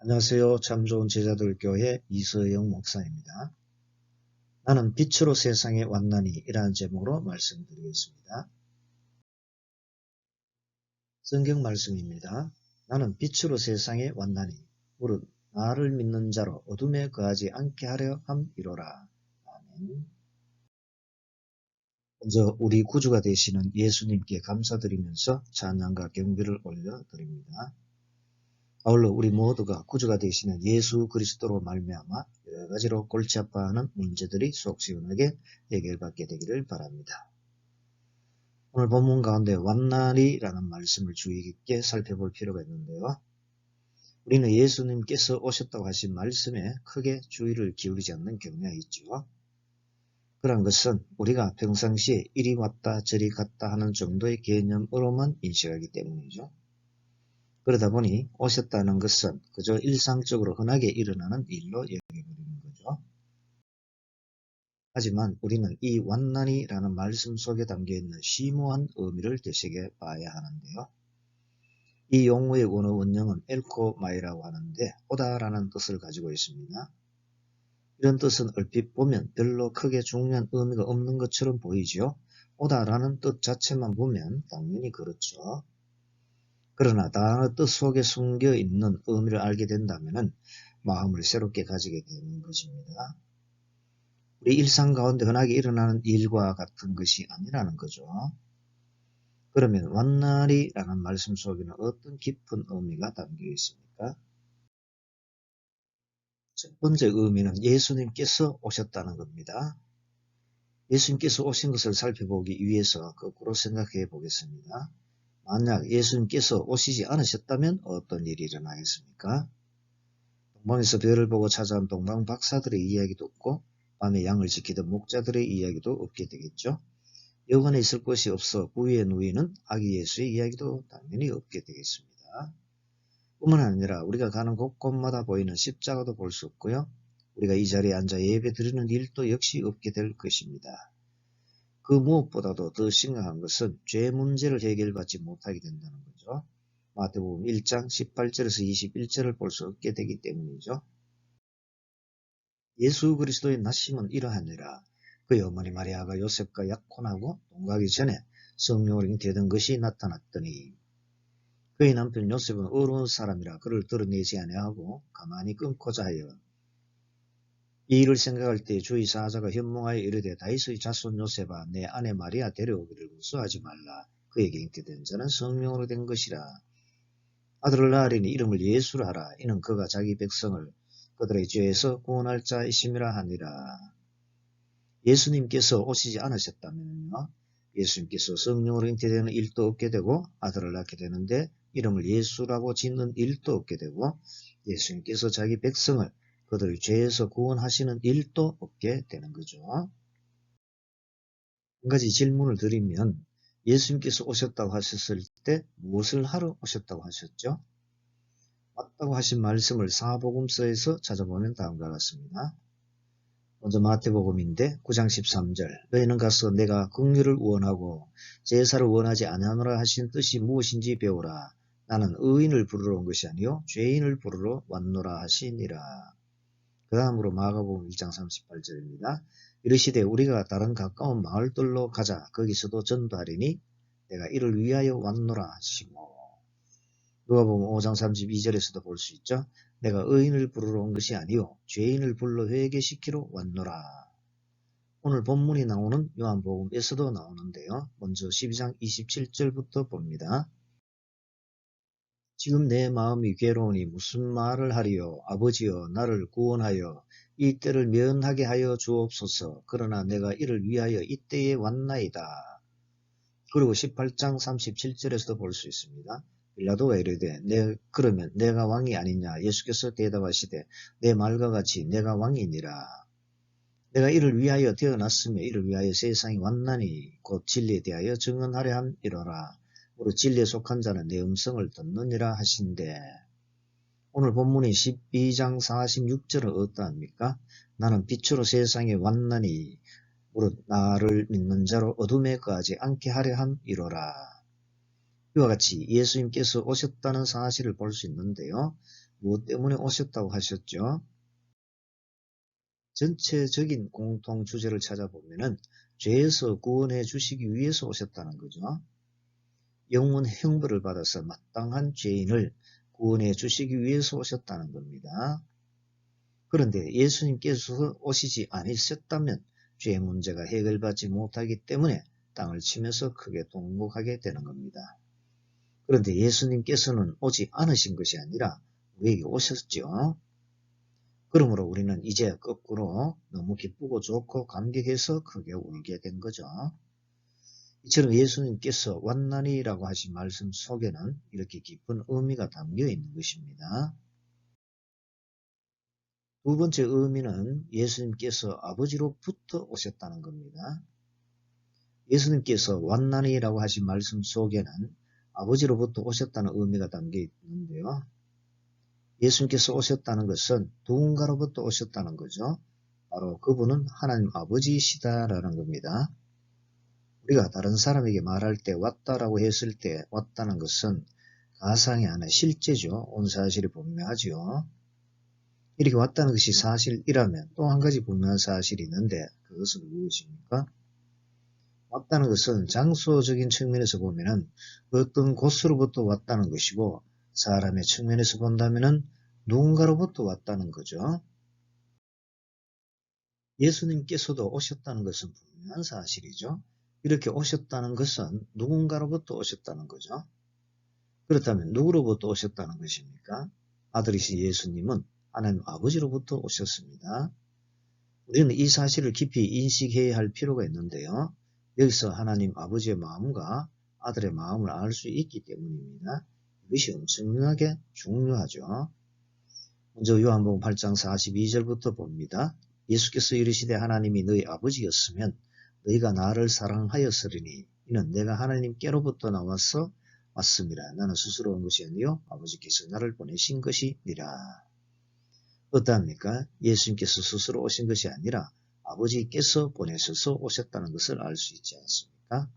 안녕하세요. 참 좋은 제자들 교회 이서영 목사입니다. 나는 빛으로 세상에 왔나니 이라는 제목으로 말씀드리겠습니다. 성경 말씀입니다. 나는 빛으로 세상에 왔나니 무릇 나를 믿는 자로 어둠에 거하지 않게 하려 함이로라. 아멘. 먼저 우리 구주가 되시는 예수님께 감사드리면서 찬양과 경배를 올려드립니다. 아울러 우리 모두가 구주가 되시는 예수 그리스도로 말미암아 여러 가지로 골치 아파하는 문제들이 속 시원하게 해결받게 되기를 바랍니다. 오늘 본문 가운데 왔나니라는 말씀을 주의 깊게 살펴볼 필요가 있는데요. 우리는 예수님께서 오셨다고 하신 말씀에 크게 주의를 기울이지 않는 경향이 있죠. 그런 것은 우리가 평상시에 이리 왔다 저리 갔다 하는 정도의 개념으로만 인식하기 때문이죠. 그러다 보니 오셨다는 것은 그저 일상적으로 흔하게 일어나는 일로 여겨버리는 거죠. 하지만 우리는 이 왔나니라는 말씀 속에 담겨있는 심오한 의미를 되새겨 봐야 하는데요. 이 용어의 원어 원형은 엘코마이라고 하는데 오다라는 뜻을 가지고 있습니다. 이런 뜻은 얼핏 보면 별로 크게 중요한 의미가 없는 것처럼 보이죠. 오다라는 뜻 자체만 보면 당연히 그렇죠. 그러나 단어 뜻 속에 숨겨 있는 의미를 알게 된다면 마음을 새롭게 가지게 되는 것입니다. 우리 일상 가운데 흔하게 일어나는 일과 같은 것이 아니라는 거죠. 그러면 왔나리라는 말씀 속에는 어떤 깊은 의미가 담겨 있습니까? 첫 번째 의미는 예수님께서 오셨다는 겁니다. 예수님께서 오신 것을 살펴보기 위해서 거꾸로 생각해 보겠습니다. 만약 예수님께서 오시지 않으셨다면 어떤 일이 일어나겠습니까? 동방에서 별을 보고 찾아온 동방 박사들의 이야기도 없고 밤에 양을 지키던 목자들의 이야기도 없게 되겠죠. 여관에 있을 것이 없어 부위에 누이는 아기 예수의 이야기도 당연히 없게 되겠습니다. 뿐만 아니라 우리가 가는 곳곳마다 보이는 십자가도 볼 수 없고요. 우리가 이 자리에 앉아 예배 드리는 일도 역시 없게 될 것입니다. 그 무엇보다도 더 심각한 것은 죄 문제를 해결받지 못하게 된다는 거죠. 마태복음 1장 18절에서 21절을 볼 수 없게 되기 때문이죠. 예수 그리스도의 나심은 이러하니라. 그의 어머니 마리아가 요셉과 약혼하고 동거하기 전에 성령으로 잉태된 것이 나타났더니 그의 남편 요셉은 어려운 사람이라 그를 드러내지 아니하고 가만히 끊고자 하여 이 일을 생각할 때 주의 사자가 현몽하여 이르되 다윗의 자손 요셉아 내 아내 마리아 데려오기를 무수하지 말라. 그에게 잉태된 자는 성령으로 된 것이라. 아들을 낳으리니 이름을 예수라 하라. 이는 그가 자기 백성을 그들의 죄에서 구원할 자이심이라 하니라. 예수님께서 오시지 않으셨다면요. 예수님께서 성령으로 잉태되는 일도 없게 되고 아들을 낳게 되는데 이름을 예수라고 짓는 일도 없게 되고 예수님께서 자기 백성을 그들의 죄에서 구원하시는 일도 없게 되는 거죠. 한 가지 질문을 드리면 예수님께서 오셨다고 하셨을 때 무엇을 하러 오셨다고 하셨죠? 왔다고 하신 말씀을 사복음서에서 찾아보면 다음과 같습니다. 먼저 마태복음인데 9장 13절 너희는 가서 내가 긍휼을 원하고 제사를 원하지 아니하노라 하신 뜻이 무엇인지 배우라. 나는 의인을 부르러 온 것이 아니요 죄인을 부르러 왔노라 하시니라. 그 다음으로 마가복음 1장 38절입니다. 이르시되 우리가 다른 가까운 마을들로 가자. 거기서도 전도하리니 내가 이를 위하여 왔노라 하시고 누가복음 5장 32절에서도 볼 수 있죠. 내가 의인을 부르러 온 것이 아니요 죄인을 불러 회개시키러 왔노라. 오늘 본문이 나오는 요한복음에서도 나오는데요. 먼저 12장 27절부터 봅니다. 지금 내 마음이 괴로우니 무슨 말을 하리요. 아버지여 나를 구원하여 이 때를 면하게 하여 주옵소서. 그러나 내가 이를 위하여 이때에 왔나이다. 그리고 18장 37절에서도 볼 수 있습니다. 빌라도가 이르되 그러면 내가 왕이 아니냐. 예수께서 대답하시되 내 말과 같이 내가 왕이니라. 내가 이를 위하여 태어났으며 이를 위하여 세상에 왔나니 곧 진리에 대하여 증언하려 함이로라. 무릇 진리에 속한 자는 내 음성을 듣느니라 하신대. 오늘 본문의 12장 46절은 어떠합니까? 나는 빛으로 세상에 왔나니 무릇 나를 믿는 자로 어둠에 거하지 않게 하려 함이로라. 이와 같이 예수님께서 오셨다는 사실을 볼 수 있는데요. 무엇 때문에 오셨다고 하셨죠? 전체적인 공통 주제를 찾아보면은 죄에서 구원해 주시기 위해서 오셨다는 거죠. 영원 형벌을 받아서 마땅한 죄인을 구원해 주시기 위해서 오셨다는 겁니다. 그런데 예수님께서 오시지 않으셨다면 죄 문제가 해결받지 못하기 때문에 땅을 치면서 크게 통곡하게 되는 겁니다. 그런데 예수님께서는 오지 않으신 것이 아니라 우리에게 오셨죠. 그러므로 우리는 이제 거꾸로 너무 기쁘고 좋고 감격해서 크게 울게 된 거죠. 이처럼 예수님께서 왔나니라고 하신 말씀 속에는 이렇게 깊은 의미가 담겨 있는 것입니다. 두 번째 의미는 예수님께서 아버지로부터 오셨다는 겁니다. 예수님께서 왔나니라고 하신 말씀 속에는 아버지로부터 오셨다는 의미가 담겨 있는데요. 예수님께서 오셨다는 것은 누군가로부터 오셨다는 거죠. 바로 그분은 하나님 아버지시다라는 겁니다. 우리가 다른 사람에게 말할 때 왔다라고 했을 때 왔다는 것은 가상이 아니라 실제죠. 온 사실이 분명하죠. 이렇게 왔다는 것이 사실이라면 또 한 가지 분명한 사실이 있는데 그것은 무엇입니까? 왔다는 것은 장소적인 측면에서 보면은 어떤 곳으로부터 왔다는 것이고 사람의 측면에서 본다면은 누군가로부터 왔다는 거죠. 예수님께서도 오셨다는 것은 분명한 사실이죠. 이렇게 오셨다는 것은 누군가로부터 오셨다는 거죠. 그렇다면 누구로부터 오셨다는 것입니까? 아들이신 예수님은 하나님 아버지로부터 오셨습니다. 우리는 이 사실을 깊이 인식해야 할 필요가 있는데요. 여기서 하나님 아버지의 마음과 아들의 마음을 알 수 있기 때문입니다. 이것이 엄청나게 중요하죠. 먼저 요한복음 8장 42절부터 봅니다. 예수께서 이르시되 하나님이 너희 아버지였으면 너희가 나를 사랑하였으리니 이는 내가 하나님께로부터 나와서 왔습니다. 나는 스스로 온 것이 아니요 아버지께서 나를 보내신 것이니라. 어떠합니까? 예수님께서 스스로 오신 것이 아니라 아버지께서 보내셔서 오셨다는 것을 알 수 있지 않습니까?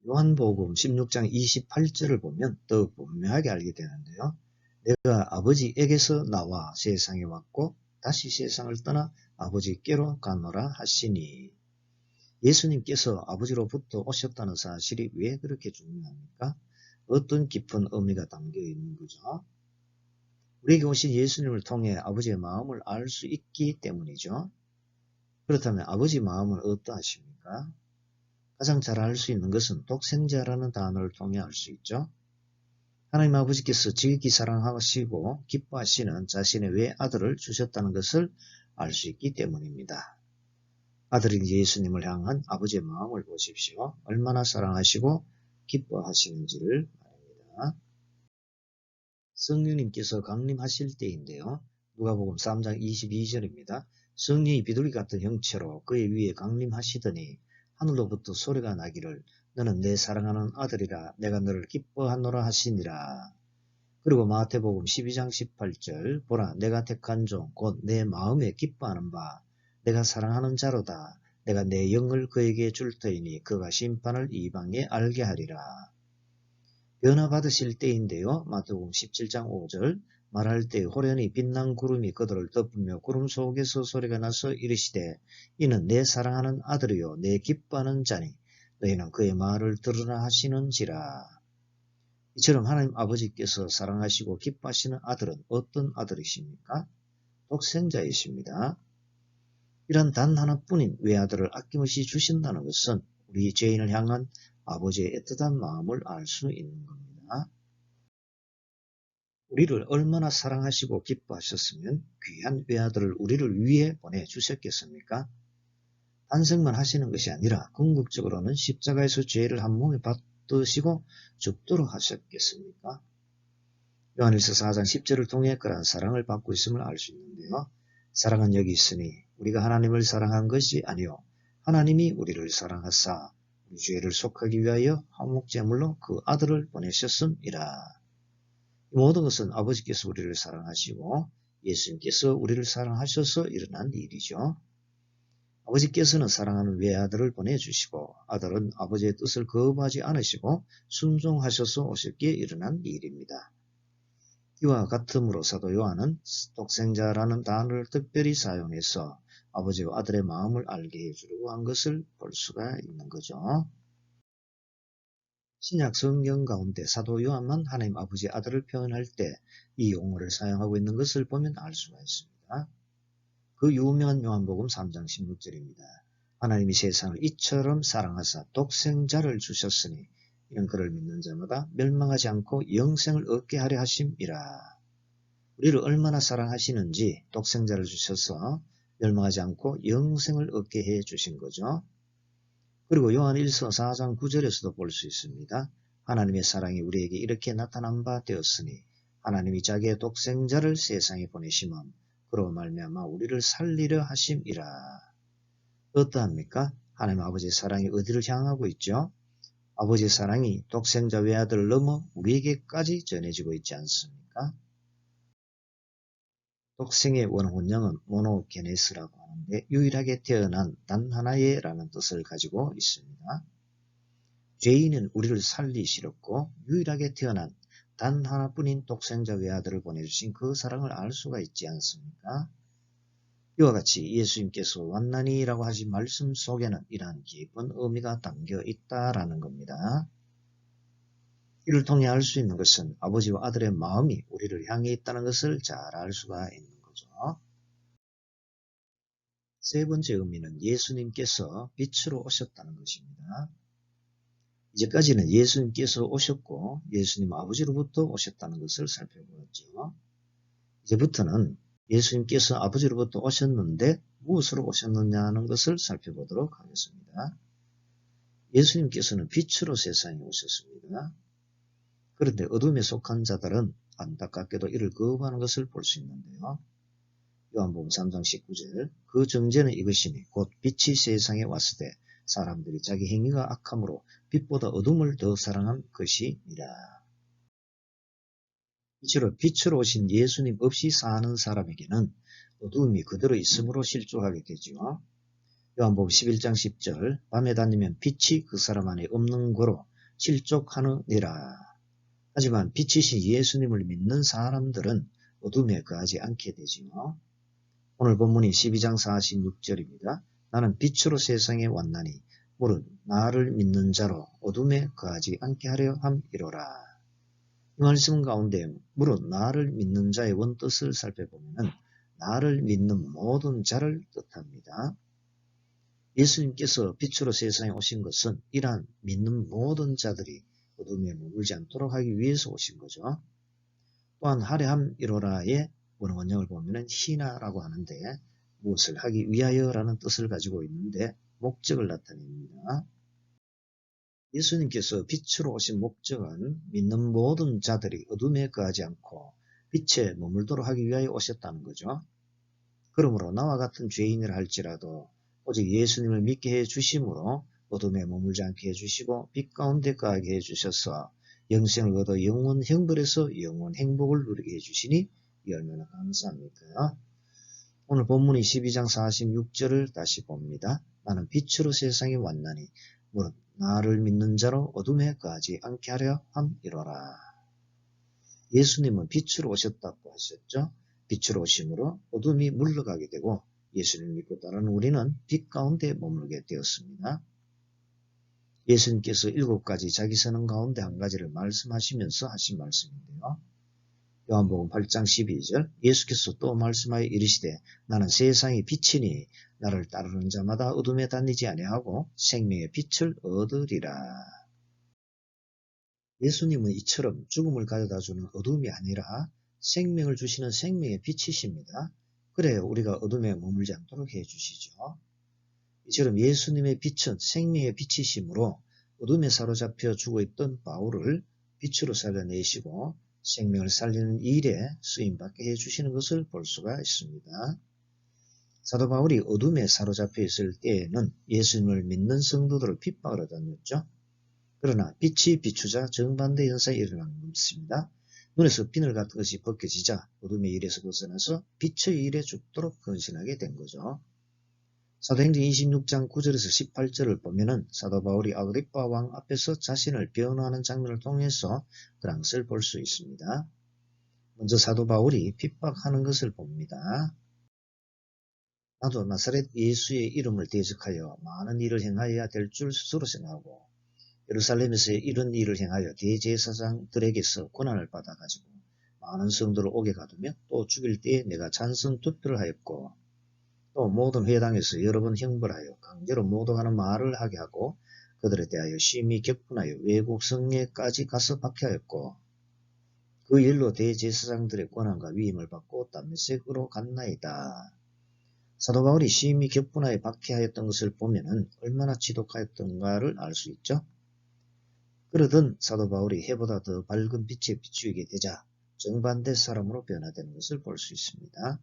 요한복음 16장 28절을 보면 더욱 분명하게 알게 되는데요. 내가 아버지에게서 나와 세상에 왔고 다시 세상을 떠나 아버지께로 가노라 하시니 예수님께서 아버지로부터 오셨다는 사실이 왜 그렇게 중요합니까? 어떤 깊은 의미가 담겨 있는 거죠? 우리에게 오신 예수님을 통해 아버지의 마음을 알 수 있기 때문이죠. 그렇다면 아버지 마음은 어떠하십니까? 가장 잘 알 수 있는 것은 독생자라는 단어를 통해 알 수 있죠. 하나님 아버지께서 지극히 사랑하시고 기뻐하시는 자신의 외아들을 주셨다는 것을 알 수 있기 때문입니다. 아들인 예수님을 향한 아버지의 마음을 보십시오. 얼마나 사랑하시고 기뻐하시는지를 말합니다. 성령님께서 강림하실 때인데요. 누가복음 3장 22절입니다. 성령이 비둘기 같은 형체로 그의 위에 강림하시더니 하늘로부터 소리가 나기를 너는 내 사랑하는 아들이라 내가 너를 기뻐하노라 하시니라. 그리고 마태복음 12장 18절 보라 내가 택한 종 곧 내 마음에 기뻐하는 바 내가 사랑하는 자로다. 내가 내 영을 그에게 줄 터이니 그가 심판을 이방에 알게 하리라. 변화받으실 때인데요. 마태복음 17장 5절 말할 때 호련히 빛난 구름이 그들을 덮으며 구름 속에서 소리가 나서 이르시되 이는 내 사랑하는 아들이요 내 기뻐하는 자니 너희는 그의 말을 들으라 하시는지라. 이처럼 하나님 아버지께서 사랑하시고 기뻐하시는 아들은 어떤 아들이십니까? 독생자이십니다. 이런 단 하나뿐인 외아들을 아낌없이 주신다는 것은 우리 죄인을 향한 아버지의 애틋한 마음을 알 수 있는 겁니다. 우리를 얼마나 사랑하시고 기뻐하셨으면 귀한 외아들을 우리를 위해 보내주셨겠습니까? 탄생만 하시는 것이 아니라 궁극적으로는 십자가에서 죄를 한 몸에 받으시고 죽도록 하셨겠습니까? 요한일서 4장 10절을 통해 그러한 사랑을 받고 있음을 알 수 있는데요. 사랑은 여기 있으니 우리가 하나님을 사랑한 것이 아니요 하나님이 우리를 사랑하사 우리 죄를 속하기 위하여 화목제물로 그 아들을 보내셨음이라. 이 모든 것은 아버지께서 우리를 사랑하시고 예수님께서 우리를 사랑하셔서 일어난 일이죠. 아버지께서는 사랑하는 외아들을 보내주시고 아들은 아버지의 뜻을 거부하지 않으시고 순종하셔서 오셨기에 일어난 일입니다. 이와 같으므로 사도 요한은 독생자라는 단어를 특별히 사용해서 아버지와 아들의 마음을 알게 해주려고 한 것을 볼 수가 있는 거죠. 신약 성경 가운데 사도 요한만 하나님 아버지 아들을 표현할 때 이 용어를 사용하고 있는 것을 보면 알 수가 있습니다. 그 유명한 요한복음 3장 16절입니다. 하나님이 세상을 이처럼 사랑하사 독생자를 주셨으니 이는 그를 믿는 자마다 멸망하지 않고 영생을 얻게 하려 하심이라. 우리를 얼마나 사랑하시는지 독생자를 주셔서 멸망하지 않고 영생을 얻게 해 주신 거죠. 그리고 요한 1서 4장 9절에서도 볼 수 있습니다. 하나님의 사랑이 우리에게 이렇게 나타난 바 되었으니 하나님이 자기의 독생자를 세상에 보내심은 그로 말미암아 우리를 살리려 하심이라. 어떠합니까? 하나님 아버지의 사랑이 어디를 향하고 있죠? 아버지의 사랑이 독생자 외아들을 넘어 우리에게까지 전해지고 있지 않습니까? 독생의 원혼령은 모노게네스라고 하는데 유일하게 태어난 단 하나의 라는 뜻을 가지고 있습니다. 죄인은 우리를 살리시렸고 유일하게 태어난 단 하나뿐인 독생자 외아들을 보내주신 그 사랑을 알 수가 있지 않습니까? 이와 같이 예수님께서 왔나니라고 하신 말씀 속에는 이러한 깊은 의미가 담겨 있다라는 겁니다. 이를 통해 알 수 있는 것은 아버지와 아들의 마음이 우리를 향해 있다는 것을 잘 알 수가 있는 거죠. 세 번째 의미는 예수님께서 빛으로 오셨다는 것입니다. 이제까지는 예수님께서 오셨고 예수님 아버지로부터 오셨다는 것을 살펴보았죠. 이제부터는 예수님께서 아버지로부터 오셨는데 무엇으로 오셨느냐는 것을 살펴보도록 하겠습니다. 예수님께서는 빛으로 세상에 오셨습니다. 그런데 어둠에 속한 자들은 안타깝게도 이를 거부하는 것을 볼 수 있는데요. 요한복음 3장 19절 그 정죄는 이것이니 곧 빛이 세상에 왔을 때 사람들이 자기 행위가 악함으로 빛보다 어둠을 더 사랑한 것이니라. 빛으로 오신 예수님 없이 사는 사람에게는 어둠이 그대로 있음으로 실족하게 되지요. 요한복음 11장 10절 밤에 다니면 빛이 그 사람 안에 없는 거로 실족하느니라. 하지만 빛이신 예수님을 믿는 사람들은 어둠에 거하지 않게 되지요. 오늘 본문이 12장 46절입니다. 나는 빛으로 세상에 왔나니 무릇 나를 믿는 자로 어둠에 거하지 않게 하려 함이로라. 이 말씀 가운데 무릇 나를 믿는 자의 원뜻을 살펴보면 나를 믿는 모든 자를 뜻합니다. 예수님께서 빛으로 세상에 오신 것은 이러한 믿는 모든 자들이 어둠에 머물지 않도록 하기 위해서 오신 거죠. 또한 하려함이로라의 원어원형을 보면 희나라고 하는데 무엇을 하기 위하여라는 뜻을 가지고 있는데 목적을 나타냅니다. 예수님께서 빛으로 오신 목적은 믿는 모든 자들이 어둠에 거하지 않고 빛에 머물도록 하기 위하여 오셨다는 거죠. 그러므로 나와 같은 죄인이라 할지라도 오직 예수님을 믿게 해주심으로 어둠에 머물지 않게 해주시고 빛 가운데 거하게 해주셔서 영생을 얻어 영원 형벌에서 영원 행복을 누리게 해주시니 이 얼마나 감사합니까? 오늘 본문이 12장 46절을 다시 봅니다. 나는 빛으로 세상에 왔나니 무릇 나를 믿는 자로 어둠에 거하지 않게 하려 함이로라. 예수님은 빛으로 오셨다고 하셨죠. 빛으로 오심으로 어둠이 물러가게 되고 예수님을 믿고 따르는 우리는 빛 가운데 머물게 되었습니다. 예수님께서 7가지 자기 선언 가운데 한 가지를 말씀하시면서 하신 말씀인데요. 요한복음 8장 12절 예수께서 또 말씀하여 이르시되 나는 세상의 빛이니 나를 따르는 자마다 어둠에 다니지 아니하고 생명의 빛을 얻으리라. 예수님은 이처럼 죽음을 가져다주는 어둠이 아니라 생명을 주시는 생명의 빛이십니다. 그래야 우리가 어둠에 머물지 않도록 해주시죠. 이처럼 예수님의 빛은 생명의 빛이시므로 어둠에 사로잡혀 죽어있던 바울을 빛으로 살려내시고 생명을 살리는 일에 쓰임받게 해주시는 것을 볼 수가 있습니다. 사도 바울이 어둠에 사로잡혀 있을 때에는 예수님을 믿는 성도들을 핍박을 다녔죠. 그러나 빛이 비추자 정반대 현상이 일어난 것입니다. 눈에서 비늘 같은 것이 벗겨지자 어둠의 일에서 벗어나서 빛의 일에 죽도록 헌신하게 된 거죠. 사도행전 26장 9절에서 18절을 보면은 사도 바울이 아그리빠 왕 앞에서 자신을 변호하는 장면을 통해서 그런 것을 볼 수 있습니다. 먼저 사도 바울이 핍박하는 것을 봅니다. 나도 나사렛 예수의 이름을 대적하여 많은 일을 행하여야 될 줄 스스로 생각하고 예루살렘에서 이런 일을 행하여 대제사장들에게서 권한을 받아가지고 많은 성도를 오게 가두며 또 죽일 때에 내가 찬성 투표를 하였고 또 모든 회당에서 여러 번 형벌하여 강제로 모독하는 말을 하게 하고 그들에 대하여 심히 격분하여 외국 성례까지 가서 박해하였고 그 일로 대제사장들의 권한과 위임을 받고 다메섹으로 갔나이다. 사도 바울이 심히 격분하여 박해하였던 것을 보면은 얼마나 지독하였던가를 알 수 있죠. 그러던 사도 바울이 해보다 더 밝은 빛에 비추이게 되자 정반대 사람으로 변화되는 것을 볼 수 있습니다.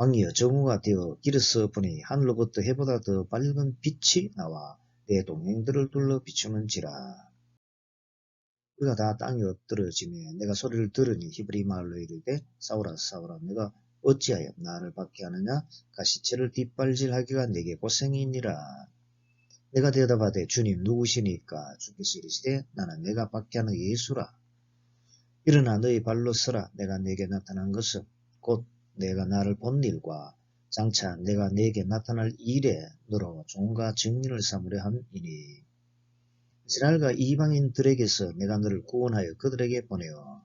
왕이여 정오가 되어 길에서 보니 하늘로부터 해보다 더 밝은 빛이 나와 내 동행들을 둘러 비추는지라. 우리가 다 땅에 엎드러지며 내가 소리를 들으니 히브리 말로 이르되 사울아 사울아 내가 어찌하여 나를 박해하느냐 가시체를 뒷발질하기가 내게 고생이니라. 내가 대답하되 주님 누구시니까 주께서 이르시되 나는 내가 박해하는 예수라. 일어나 너희 발로 서라. 내가 내게 나타난 것은 곧 내가 나를 본 일과 장차 내가 내게 나타날 일에 너로 종과 증인을 삼으려 함이니 이스라엘과 이방인들에게서 내가 너를 구원하여 그들에게 보내어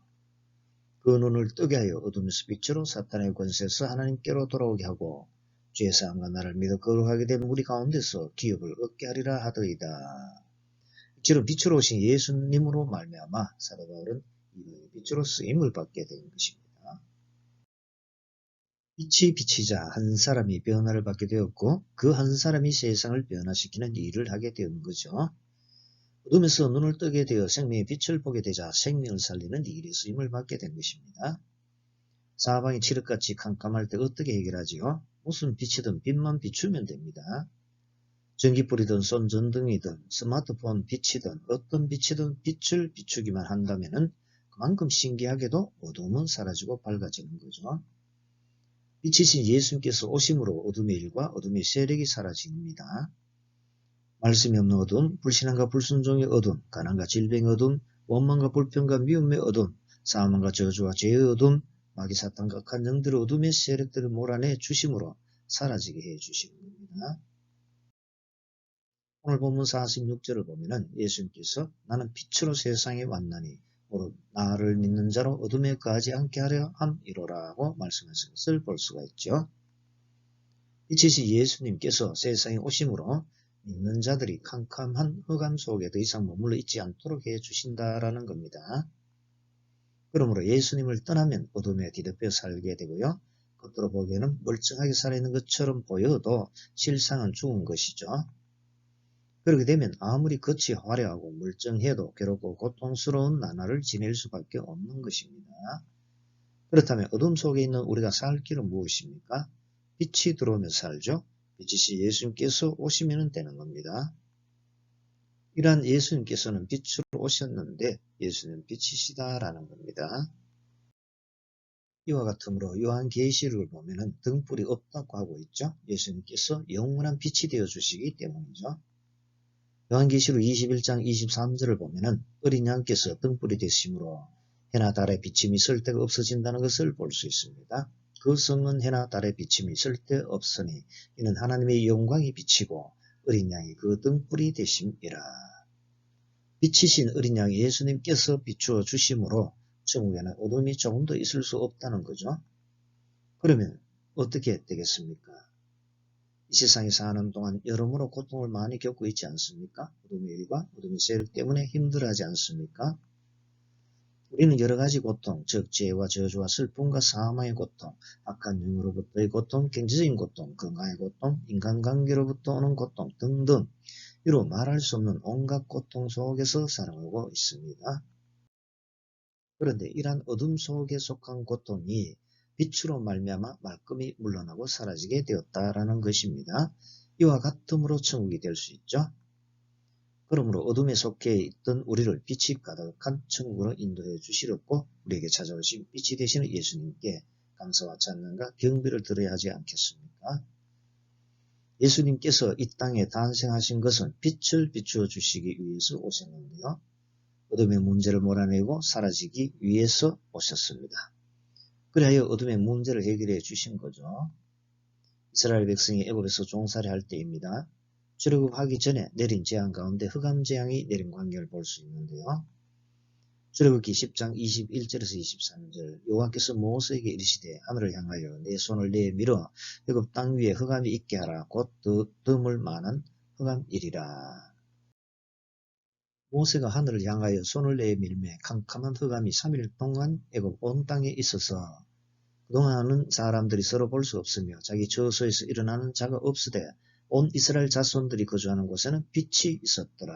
그 눈을 뜨게 하여 어둠에서 빛으로 사탄의 권세에서 하나님께로 돌아오게 하고 죄 사함과 나를 믿어 거룩하게 된 우리 가운데서 기업을 얻게 하리라 하더이다. 이처럼 빛으로 오신 예수님으로 말미암아 사도 바울은 이 빛으로 쓰임을 받게 된 것입니다. 빛이 비치자 한 사람이 변화를 받게 되었고 그 한 사람이 세상을 변화시키는 일을 하게 된 거죠. 어둠에서 눈을 뜨게 되어 생명의 빛을 보게 되자 생명을 살리는 일에 쓰임을 받게 된 것입니다. 사방이 칠흑같이 캄캄할 때 어떻게 해결하지요? 무슨 빛이든 빛만 비추면 됩니다. 전기불이든 손전등이든 스마트폰 빛이든 어떤 빛이든 빛을 비추기만 한다면 그만큼 신기하게도 어둠은 사라지고 밝아지는 거죠. 빛이신 예수님께서 오심으로 어둠의 일과 어둠의 세력이 사라집니다. 말씀이 없는 어둠, 불신앙과 불순종의 어둠, 가난과 질병의 어둠, 원망과 불평과 미움의 어둠, 사망과 저주와 죄의 어둠, 마귀 사탄과 악한 영들의 어둠의 세력들을 몰아내 주심으로 사라지게 해 주시는 겁니다. 오늘 본문 46절을 보면은 예수님께서 나는 빛으로 세상에 왔나니 오늘 나를 믿는 자로 어둠에 거하지 않게 하려 함이로라고 말씀하신 것을 볼 수가 있죠. 빛이신 예수님께서 세상에 오심으로 믿는 자들이 캄캄한 흑암 속에 더 이상 머물러 있지 않도록 해주신다라는 겁니다. 그러므로 예수님을 떠나면 어둠에 뒤덮여 살게 되고요. 겉으로 보기에는 멀쩡하게 살아있는 것처럼 보여도 실상은 죽은 것이죠. 그렇게 되면 아무리 겉이 화려하고 멀쩡해도 괴롭고 고통스러운 나날을 지낼 수밖에 없는 것입니다. 그렇다면 어둠 속에 있는 우리가 살 길은 무엇입니까? 빛이 들어오면 살죠. 빛이신 예수님께서 오시면 되는 겁니다. 이러한 예수님께서는 빛으로 오셨는데 예수는 빛이시다라는 겁니다. 이와 같으므로 요한계시록을 보면 등불이 없다고 하고 있죠. 예수님께서 영원한 빛이 되어 주시기 때문이죠. 요한계시록 21장 23절을 보면 어린 양께서 등불이 되심으로 해나 달의 비침이 있을 때가 없어진다는 것을 볼 수 있습니다. 그 성은 해나 달의 비침이 있을 때 없으니 이는 하나님의 영광이 비치고 어린 양이 그 등불이 되심이라. 빛이신 어린 양 예수님께서 비추어 주심으로 천국에는 어둠이 조금 더 있을 수 없다는 거죠. 그러면 어떻게 되겠습니까? 이 세상에 사는 동안 여러모로 고통을 많이 겪고 있지 않습니까? 어둠의 일과 어둠의 세력 때문에 힘들어하지 않습니까? 우리는 여러 가지 고통, 즉 죄와 저주와 슬픔과 사망의 고통, 악한 영으로부터의 고통, 경제적인 고통, 건강의 고통, 인간관계로부터 오는 고통 등등 이로 말할 수 없는 온갖 고통 속에서 살아오고 있습니다. 그런데 이러한 어둠 속에 속한 고통이 빛으로 말미암아 말끔히 물러나고 사라지게 되었다라는 것입니다. 이와 같음으로 천국이 될 수 있죠. 그러므로 어둠에 속해 있던 우리를 빛이 가득한 천국으로 인도해 주시렵고 우리에게 찾아오신 빛이 되시는 예수님께 감사와 찬양과 경배를 드려야 하지 않겠습니까? 예수님께서 이 땅에 탄생하신 것은 빛을 비추어 주시기 위해서 오셨는데요. 어둠의 문제를 몰아내고 사라지기 위해서 오셨습니다. 그리하여 어둠의 문제를 해결해 주신 거죠. 이스라엘 백성이 애굽에서 종살이 할 때입니다. 출애굽하기 전에 내린 재앙 가운데 흑암 재앙이 내린 광경을 볼 수 있는데요. 출애굽기 10장 21절에서 23절 여호와께서 모세에게 이르시되 하늘을 향하여 내 손을 내밀어 애굽 땅 위에 흑암이 있게 하라. 곧 드물 만한 흑암이리라. 모세가 하늘을 향하여 손을 내밀매 캄캄한 흑암이 3일 동안 애굽 온 땅에 있어서 그동안은 사람들이 서로 볼 수 없으며 자기 저소에서 일어나는 자가 없으되 온 이스라엘 자손들이 거주하는 곳에는 빛이 있었더라.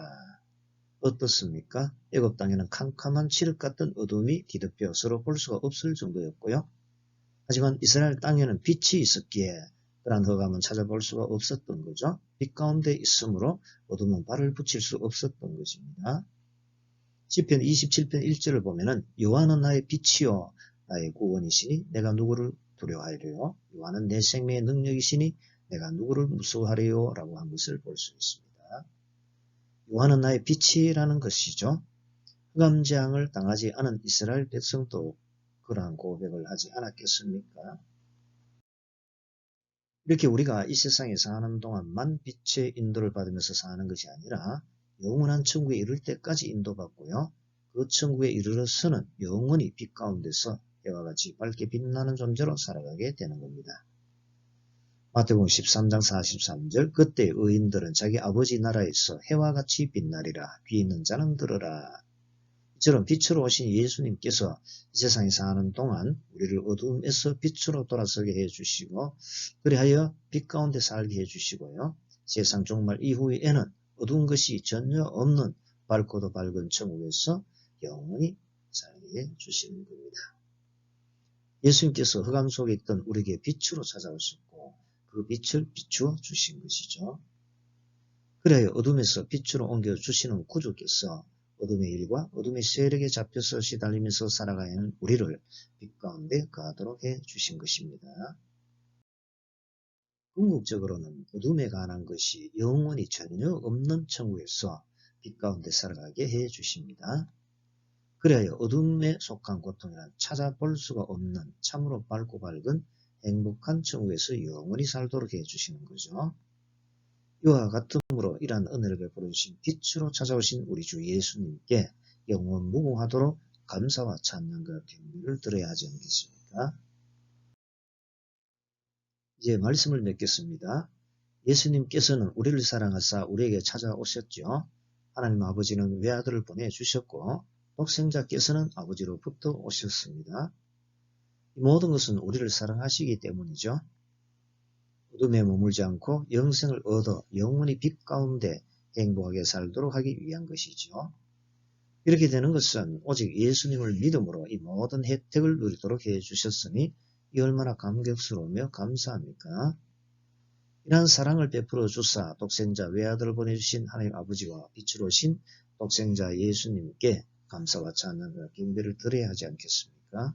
어떻습니까? 애굽 땅에는 캄캄한 칠흑 같은 어둠이 뒤덮여 서로 볼 수가 없을 정도였고요. 하지만 이스라엘 땅에는 빛이 있었기에 그러한 흑암은 찾아볼 수가 없었던 거죠. 빛 가운데 있으므로 어둠은 발을 붙일 수 없었던 것입니다. 시편 27편 1절을 보면은 여호와는 나의 빛이요 나의 구원이시니 내가 누구를 두려워하리요. 여호와는 내 생명의 능력이시니 내가 누구를 무서워하리요 라고 한 것을 볼 수 있습니다. 여호와는 나의 빛이라는 것이죠. 흑암 재앙을 당하지 않은 이스라엘 백성도 그러한 고백을 하지 않았겠습니까? 이렇게 우리가 이 세상에 사는 동안만 빛의 인도를 받으면서 사는 것이 아니라 영원한 천국에 이를 때까지 인도받고요. 그 천국에 이르러서는 영원히 빛 가운데서 해와 같이 밝게 빛나는 존재로 살아가게 되는 겁니다. 마태복음 13장 43절 그때 의인들은 자기 아버지 나라에서 해와 같이 빛나리라. 귀 있는 자는 들으라. 이처럼 빛으로 오신 예수님께서 이 세상에 사는 동안 우리를 어둠에서 빛으로 돌아서게 해주시고 그리하여 빛 가운데 살게 해주시고요. 세상 종말 이후에는 어두운 것이 전혀 없는 밝고도 밝은 천국에서 영원히 살게 해주시는 겁니다. 예수님께서 흑암 속에 있던 우리에게 빛으로 찾아오셨고 그 빛을 비추어 주신 것이죠. 그래야 어둠에서 빛으로 옮겨주시는 구주께서 어둠의 일과 어둠의 세력에 잡혀서 시달리면서 살아가는 우리를 빛 가운데 거하도록 해주신 것입니다. 궁극적으로는 어둠에 관한 것이 영원히 전혀 없는 천국에서 빛 가운데 살아가게 해주십니다. 그래야 어둠에 속한 고통이란 찾아볼 수가 없는 참으로 밝고 밝은 행복한 천국에서 영원히 살도록 해주시는 거죠. 이와 같으므로 이러한 은혜를 베풀어 주신 빛으로 찾아오신 우리 주 예수님께 영원 무궁하도록 감사와 찬양과 경배를 드려야 하지 않겠습니까? 이제 말씀을 맺겠습니다. 예수님께서는 우리를 사랑하사 우리에게 찾아오셨죠. 하나님 아버지는 외아들을 보내주셨고 독생자께서는 아버지로부터 오셨습니다. 이 모든 것은 우리를 사랑하시기 때문이죠. 어둠에 머물지 않고 영생을 얻어 영원히 빛 가운데 행복하게 살도록 하기 위한 것이죠. 이렇게 되는 것은 오직 예수님을 믿음으로 이 모든 혜택을 누리도록 해주셨으니 이 얼마나 감격스러우며 감사합니까? 이러한 사랑을 베풀어 주사 독생자 외아들을 보내주신 하나님 아버지와 빛으로 오신 독생자 예수님께 감사와 찬양과 경배를 드려야 하지 않겠습니까?